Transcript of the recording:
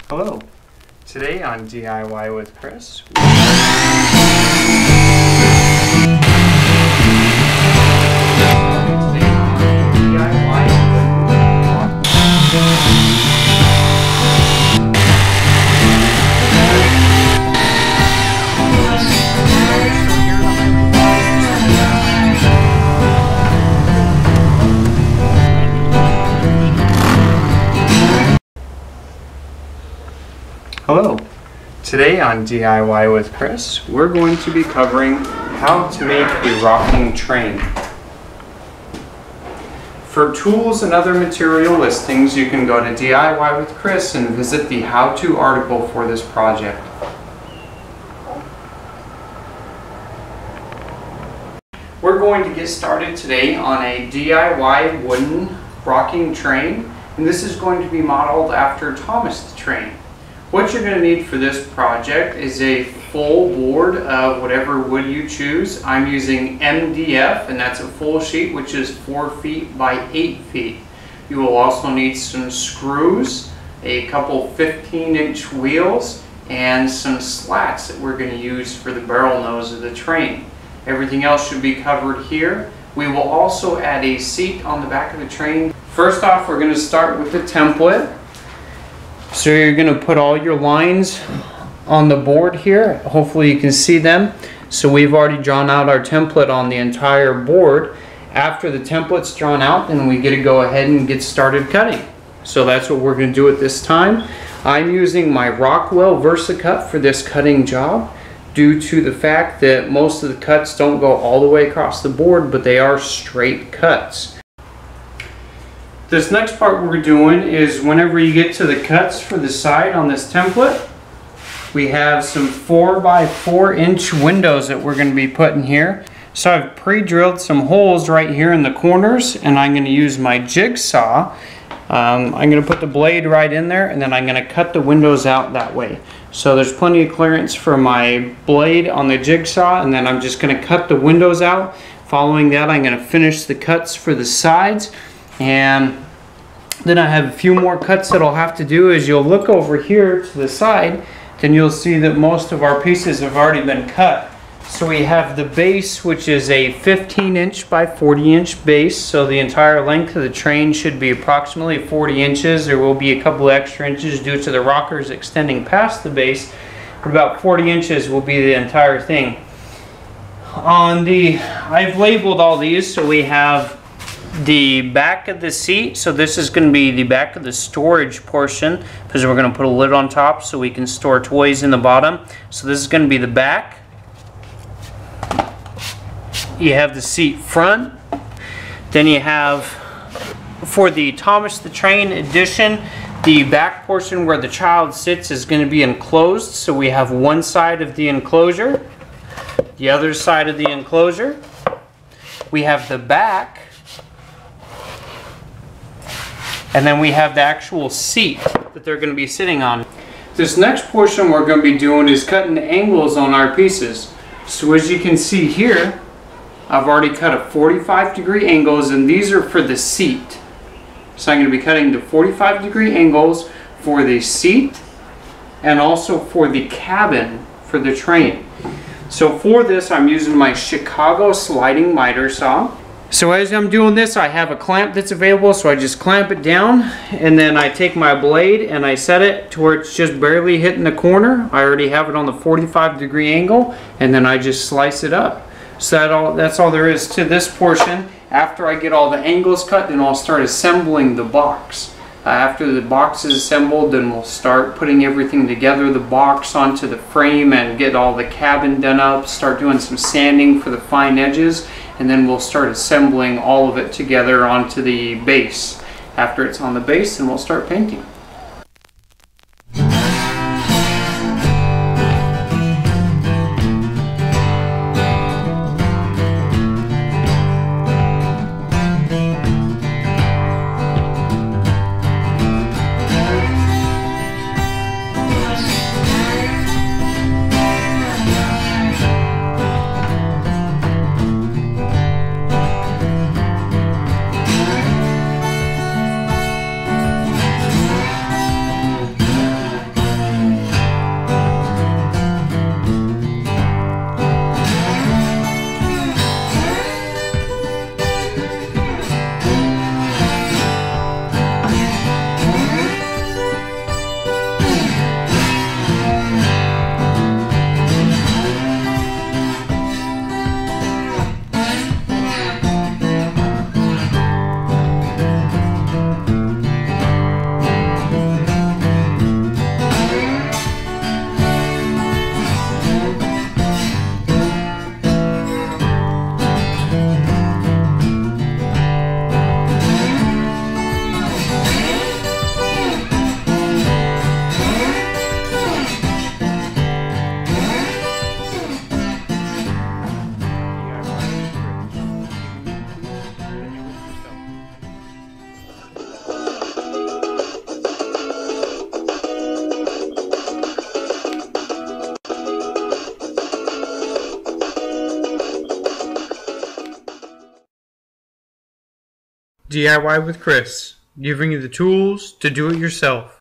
Hello. Today on DIY with Chris, Hello. Today on DIY with Chris, we're going to be covering how to make a rocking train. For tools and other material listings, you can go to DIY with Chris and visit the how-to article for this project. We're going to get started today on a DIY wooden rocking train, and this is going to be modeled after Thomas the Train. What you're going to need for this project is a full board of whatever wood you choose. I'm using MDF, and that's a full sheet, which is 4 feet by 8 feet. You will also need some screws, a couple 15-inch wheels, and some slats that we're going to use for the barrel nose of the train. Everything else should be covered here. We will also add a seat on the back of the train. First off, we're going to start with the template. So you're going to put all your lines on the board here. Hopefully you can see them. So we've already drawn out our template on the entire board. After the template's drawn out, then we get to go ahead and get started cutting. So that's what we're going to do at this time. I'm using my Rockwell VersaCut for this cutting job, due to the fact that most of the cuts don't go all the way across the board, but they are straight cuts. This next part we're doing is whenever you get to the cuts for the side on this template, we have some 4 by 4 inch windows that we're going to be putting here. So I've pre-drilled some holes right here in the corners, and I'm going to use my jigsaw. I'm going to put the blade right in there, and then I'm going to cut the windows out that way. So there's plenty of clearance for my blade on the jigsaw, and then I'm just going to cut the windows out. Following that, I'm going to finish the cuts for the sides. And then I have a few more cuts that I'll have to do. As you'll look over here to the side, then you'll see that most of our pieces have already been cut. So we have the base, which is a 15-inch by 40-inch base. So the entire length of the train should be approximately 40 inches. There will be a couple extra inches due to the rockers extending past the base, but about 40 inches will be the entire thing. I've labeled all these, so we have the back of the seat. So this is going to be the back of the storage portion, because we're going to put a lid on top so we can store toys in the bottom. So this is going to be the back. You have the seat front. Then you have, for the Thomas the Train edition, the back portion where the child sits is going to be enclosed. So we have one side of the enclosure, the other side of the enclosure. We have the back. And then we have the actual seat that they're going to be sitting on. This next portion we're going to be doing is cutting the angles on our pieces. So as you can see here, I've already cut a 45-degree angles, and these are for the seat. So I'm going to be cutting the 45-degree angles for the seat and also for the cabin for the train. So for this, I'm using my Chicago sliding miter saw. So as I'm doing this, I have a clamp that's available, so I just clamp it down, and then I take my blade and I set it to where it's just barely hitting the corner. I already have it on the 45-degree angle, and then I just slice it up. So that's all there is to this portion. After I get all the angles cut, then I'll start assembling the box. After the box is assembled, then we'll start putting everything together, the box onto the frame, and get all the cabin done up, start doing some sanding for the fine edges, and then we'll start assembling all of it together onto the base. After it's on the base, then we'll start painting. DIY with Chris, giving you the tools to do it yourself.